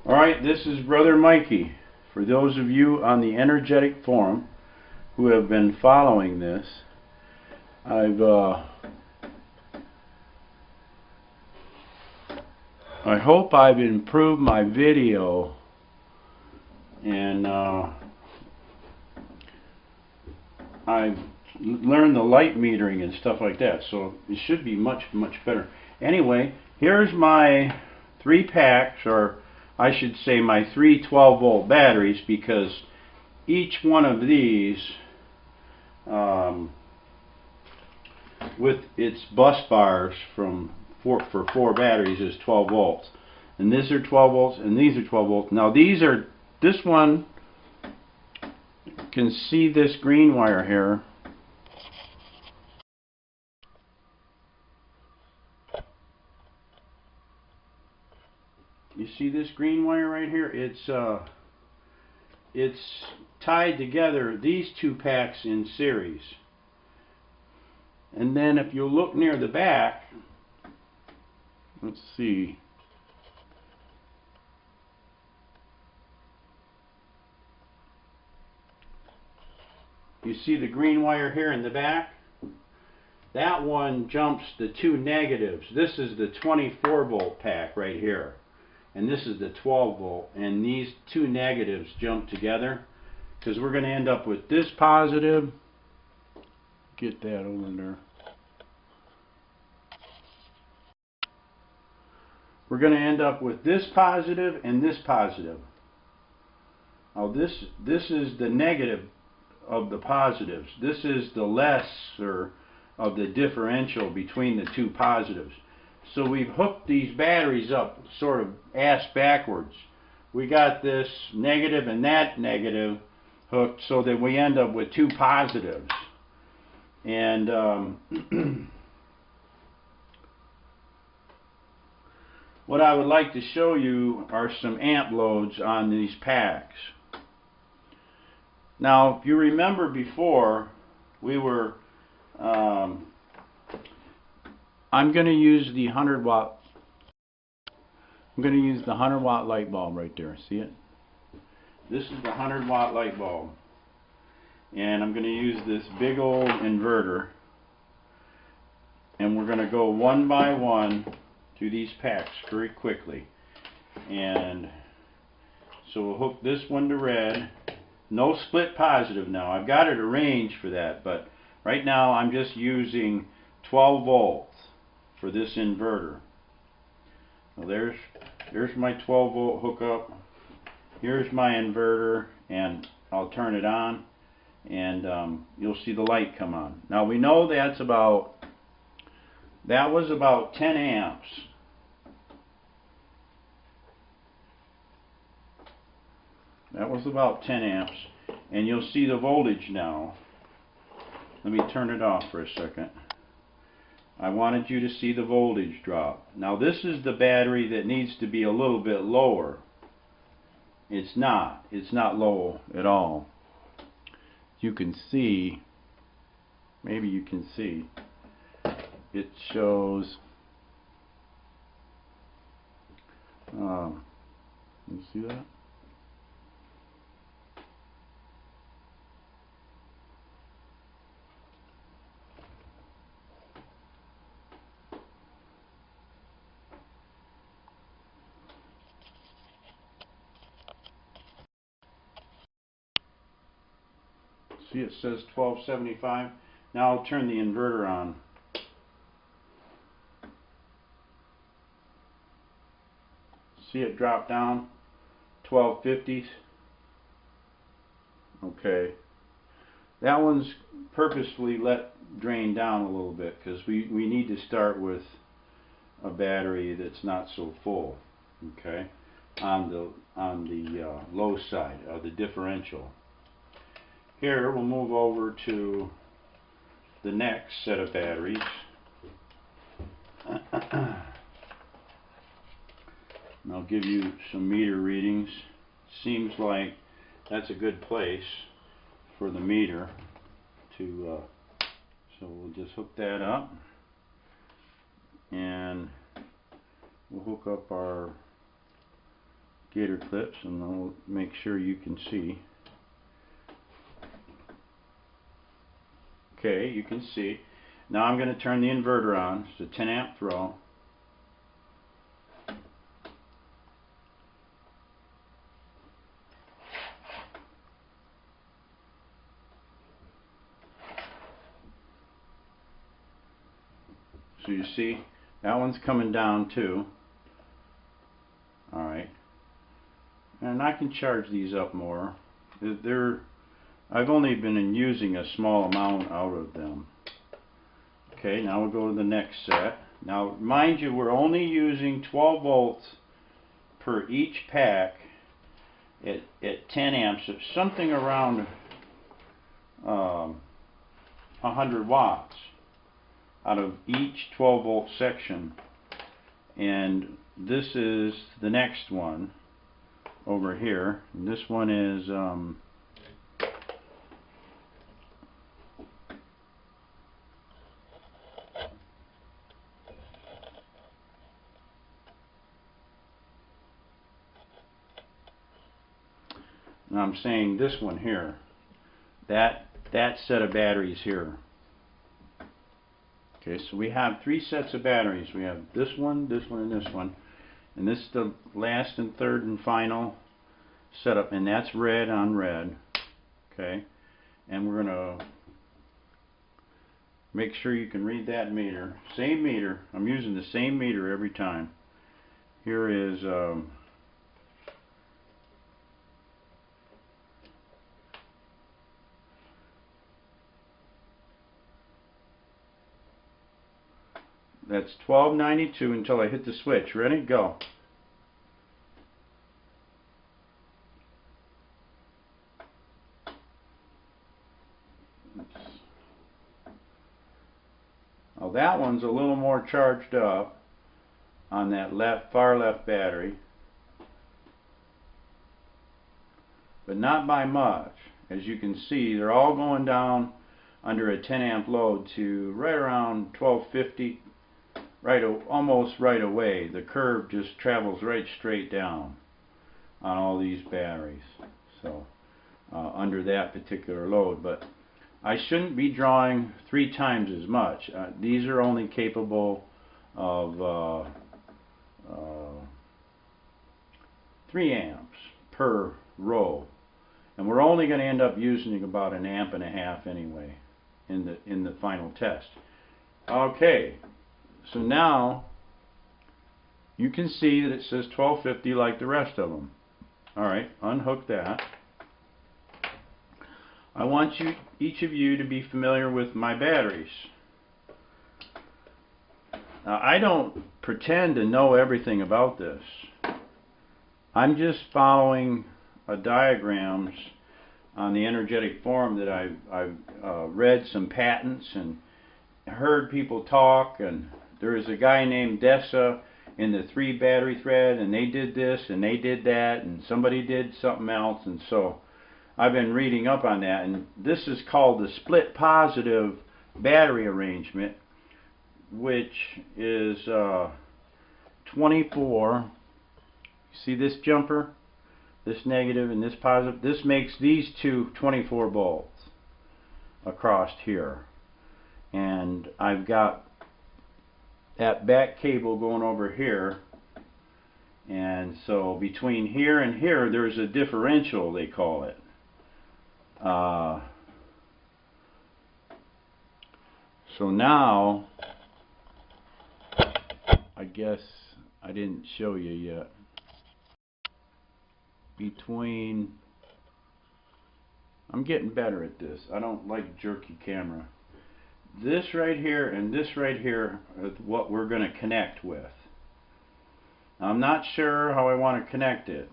Alright, this is Brother Mikey. For those of you on the energetic forum who have been following this, I hope I've improved my video and I've learned the light metering and stuff like that, so it should be much better. Anyway, here's my 3 packs, or I should say my 3 12-volt batteries, because each one of these with its bus bars for 4 batteries is 12 volts, and these are 12 volts and these are 12 volts. Now this one, you can see this green wire here. You see this green wire right here? It's tied together, these 2 packs in series. And then if you look near the back, let's see. You see the green wire here in the back? That one jumps the 2 negatives. This is the 24 volt pack right here. And this is the 12 volt. And these 2 negatives jump together, because we're going to end up with this positive. Get that over there. We're going to end up with this positive and this positive. Now this is the negative of the positives. This is the lesser of the differential between the 2 positives. So we've hooked these batteries up sort of ass backwards. We got this negative and that negative hooked so that we end up with 2 positives. And what I would like to show you are some amp loads on these packs. Now, if you remember before, we were I'm going to use the 100 watt. I'm going to use the 100 watt light bulb right there. See it? This is the 100 watt light bulb. And I'm going to use this big old inverter. And we're going to go one by one through these packs very quickly. And so we'll hook this one to red. No split positive now. I've got it arranged for that, but right now I'm just using 12 volts for this inverter. Now there's my 12 volt hookup. Here's my inverter, and I'll turn it on, and you'll see the light come on. Now we know that was about 10 amps. That was about 10 amps, and you'll see the voltage now. Let me turn it off for a second. I wanted you to see the voltage drop. Now this is the battery that needs to be a little bit lower. It's not low at all. You can see, maybe you can see, it shows, you see that? See, it says 1275. Now I'll turn the inverter on. See it drop down? 1250s. Okay. That one's purposefully let drain down a little bit, because we need to start with a battery that's not so full. Okay. On the low side of the differential. Here we'll move over to the next set of batteries. And I'll give you some meter readings. Seems like that's a good place for the meter to so we'll just hook that up, and we'll hook up our indicator clips, and I'll make sure you can see. Okay, you can see. Now I'm going to turn the inverter on. It's a 10 amp throw. So you see, that one's coming down too. Alright. And I can charge these up more. I've only been using a small amount out of them. Okay, now we'll go to the next set. Now, mind you, we're only using 12 volts per each pack at 10 amps. It's something around 100 watts out of each 12 volt section. And this is the next one over here. And this one is and I'm saying this one here, that set of batteries here. Okay, so we have 3 sets of batteries. We have this one, and this one. And this is the last and third and final setup, and that's red on red. Okay, and we're going to make sure you can read that meter. Same meter. I'm using the same meter every time. Here is that's 1292 until I hit the switch. Ready? Go. Well, that one's a little more charged up on that far left battery, but not by much. As you can see, they're all going down under a 10 amp load to right around 1250. Almost right away. The curve just travels right straight down on all these batteries, so under that particular load. But I shouldn't be drawing 3 times as much. These are only capable of 3 amps per row, and we're only going to end up using about 1.5 amps anyway in the final test. Okay. So now you can see that it says 1250 like the rest of them. Alright, unhook that. I want each of you to be familiar with my batteries. Now, I don't pretend to know everything about this. I'm just following diagrams on the energetic forum that I've read some patents and heard people talk, and there is a guy named Dessa in the 3 battery thread, and they did this and they did that, and somebody did something else, and so I've been reading up on that, and this is called the split positive battery arrangement, which is 24. See this jumper, this negative and this positive? This makes these two 24 volts across here, and I've got that back cable going over here, and so between here and here there's a differential, they call it. So now I guess I didn't show you yet. I'm getting better at this. I don't like jerky camera. This right here and this right here is what we're going to connect with. I'm not sure how I want to connect it,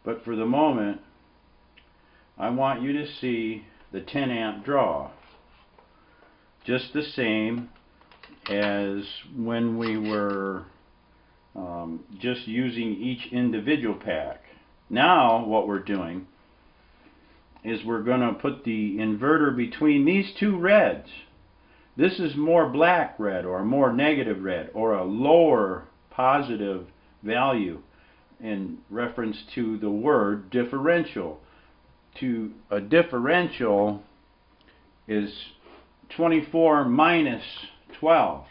but for the moment I want you to see the 10 amp draw, just the same as when we were just using each individual pack. Now what we're doing is we're going to put the inverter between these 2 reds. This is more black red or more negative red or a lower positive value. in reference to the word differential. To a differential is 24 minus 12.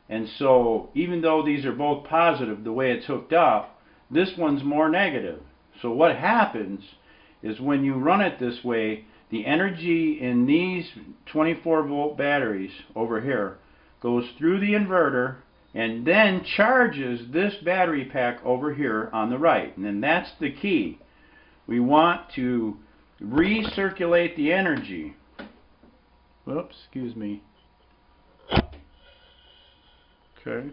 And so even though these are both positive the way it's hooked up, this one's more negative. So what happens is when you run it this way, the energy in these 24 volt batteries over here goes through the inverter and then charges this battery pack over here on the right. And then that's the key. We want to recirculate the energy. Whoops, excuse me. Okay.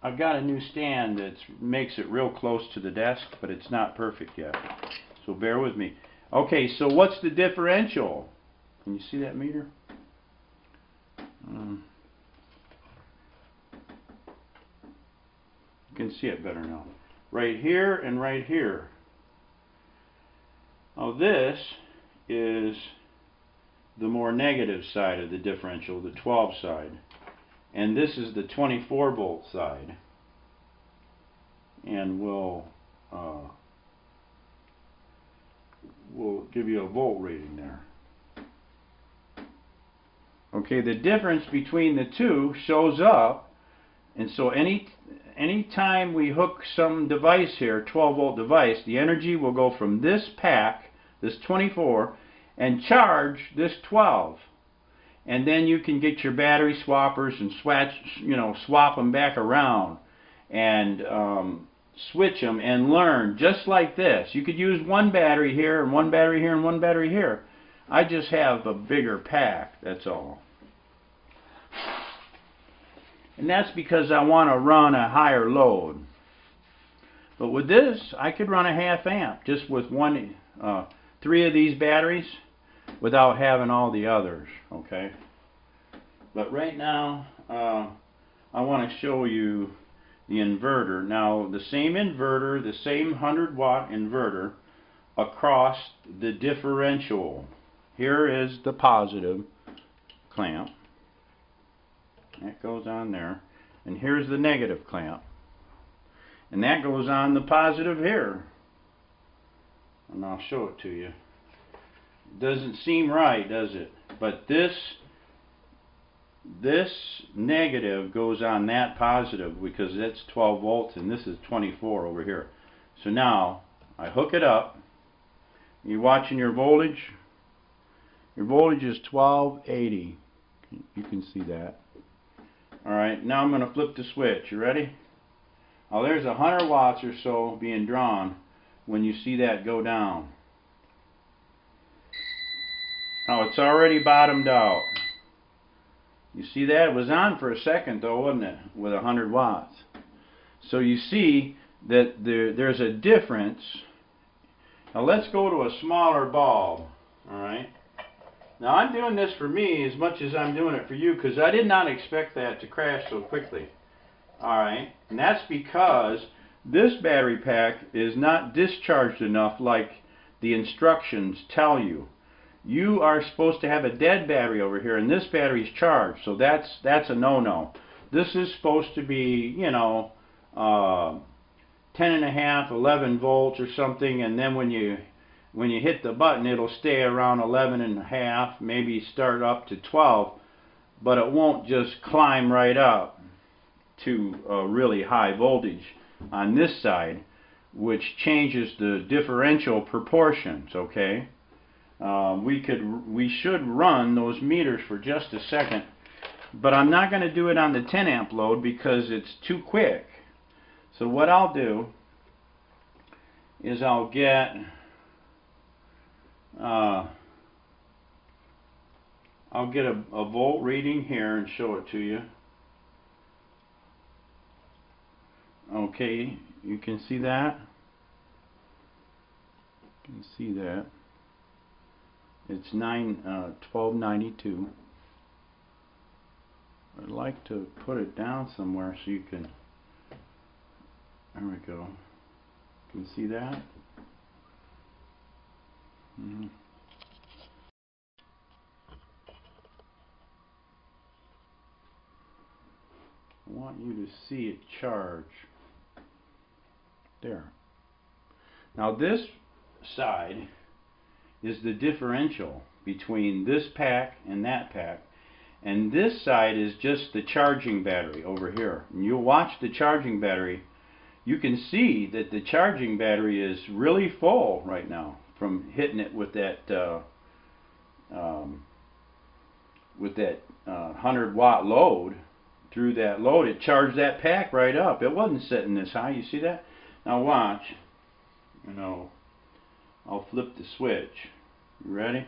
I've got a new stand that makes it real close to the desk, but it's not perfect yet. So bear with me. Okay, so what's the differential? Can you see that meter? You can see it better now. Right here and right here. Now this is the more negative side of the differential, the 12 side. And this is the 24 volt side. And we'll give you a volt reading there. Okay, the difference between the two shows up, and so any time we hook some device here, 12 volt device, the energy will go from this pack, this 24, and charge this 12. And then you can get your battery swappers and swap them back around and switch them and learn just like this. You could use one battery here and one battery here and one battery here. I just have a bigger pack, that's all. And that's because I want to run a higher load. But with this, I could run a half amp just with 3 of these batteries without having all the others, okay? But right now, I want to show you the inverter. Now, the same inverter, the same 100 watt inverter across the differential. Here is the positive clamp. That goes on there. And here's the negative clamp. And that goes on the positive here. And I'll show it to you. Doesn't seem right, does it? But this negative goes on that positive because that's 12 volts and this is 24 over here. So now I hook it up. You're watching your voltage. Your voltage is 1280. You can see that. Alright, now I'm going to flip the switch. You ready? Now there's 100 watts or so being drawn when you see that go down. Now it's already bottomed out. You see that? It was on for a second though, wasn't it? With 100 watts. So you see that there's a difference. Now let's go to a smaller bulb. Alright. Now I'm doing this for me as much as I'm doing it for you because I did not expect that to crash so quickly. Alright. And that's because this battery pack is not discharged enough like the instructions tell you. You are supposed to have a dead battery over here, and this battery's charged, so that's a no-no. This is supposed to be, 10.5, 11 volts or something, and then when you hit the button, it'll stay around 11.5, maybe start up to 12, but it won't just climb right up to a really high voltage on this side, which changes the differential proportions, okay? We should run those meters for just a second, but I'm not going to do it on the 10 amp load because it's too quick. So what I'll do is I'll get a volt reading here and show it to you. Okay, you can see that. You can see that. It's 1292. I'd like to put it down somewhere so you can. There we go. Can you see that? I want you to see it charge. There. Now this side is the differential between this pack and that pack. And this side is just the charging battery over here. And you'll watch the charging battery. You can see that the charging battery is really full right now from hitting it with that 100-watt load. Through that load, it charged that pack right up. It wasn't sitting this high. You see that? Now watch. I'll flip the switch. You ready?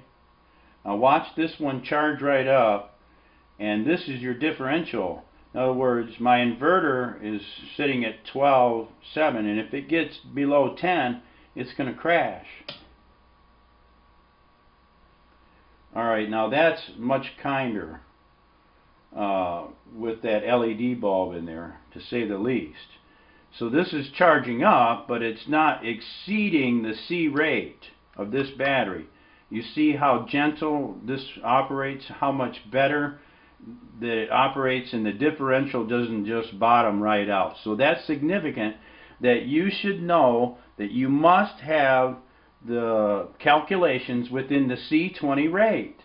Now watch this one charge right up, and this is your differential. In other words, my inverter is sitting at 12.7, and if it gets below 10, it's going to crash. Alright, now that's much kinder with that LED bulb in there, to say the least. So this is charging up, but it's not exceeding the C rate of this battery. You see how gentle this operates, how much better that it operates, and the differential doesn't just bottom right out. So that's significant, that you should know that you must have the calculations within the C20 rate.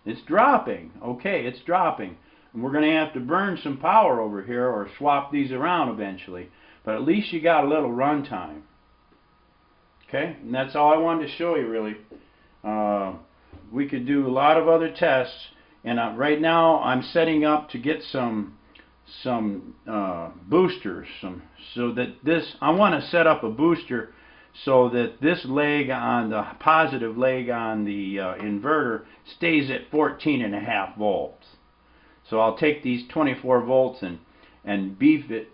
It's dropping. Okay, it's dropping. And we're going to have to burn some power over here or swap these around eventually. But at least you got a little run time. Okay, and that's all I wanted to show you really. We could do a lot of other tests, and right now I'm setting up to get some boosters, so that this, I want to set up a booster so that this leg on the positive leg on the inverter stays at 14.5 volts. So I'll take these 24 volts and beef it,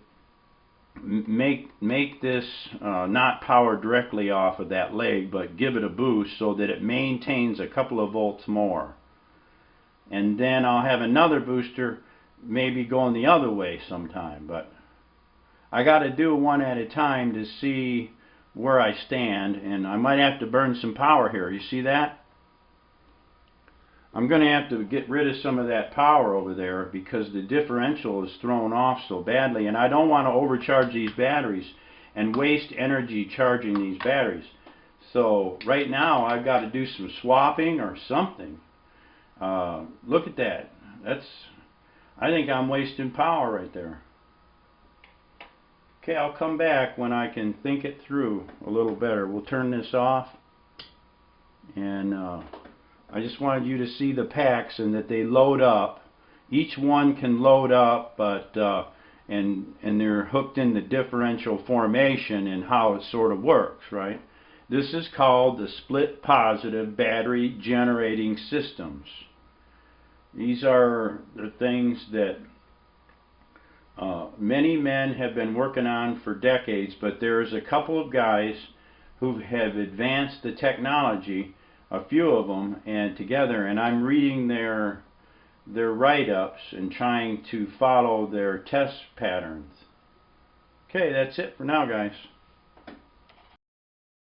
make this not power directly off of that leg, but give it a boost so that it maintains a couple of volts more. And then I'll have another booster maybe going the other way sometime, but I got to do one at a time to see where I stand, and I might have to burn some power here. You see that? I'm going to have to get rid of some of that power over there because the differential is thrown off so badly, and I don't want to overcharge these batteries and waste energy charging these batteries. So right now I've got to do some swapping or something. Look at that. I think I'm wasting power right there. Okay, I'll come back when I can think it through a little better. We'll turn this off, and I just wanted you to see the packs and that they load up. Each one can load up, but and they're hooked in the differential formation and how it sort of works, right? This is called the split positive battery generating systems. These are the things that many men have been working on for decades, but there's a couple of guys who have advanced the technology, a few of them, and together, and I'm reading their write-ups and trying to follow their test patterns. Okay, that's it for now, guys.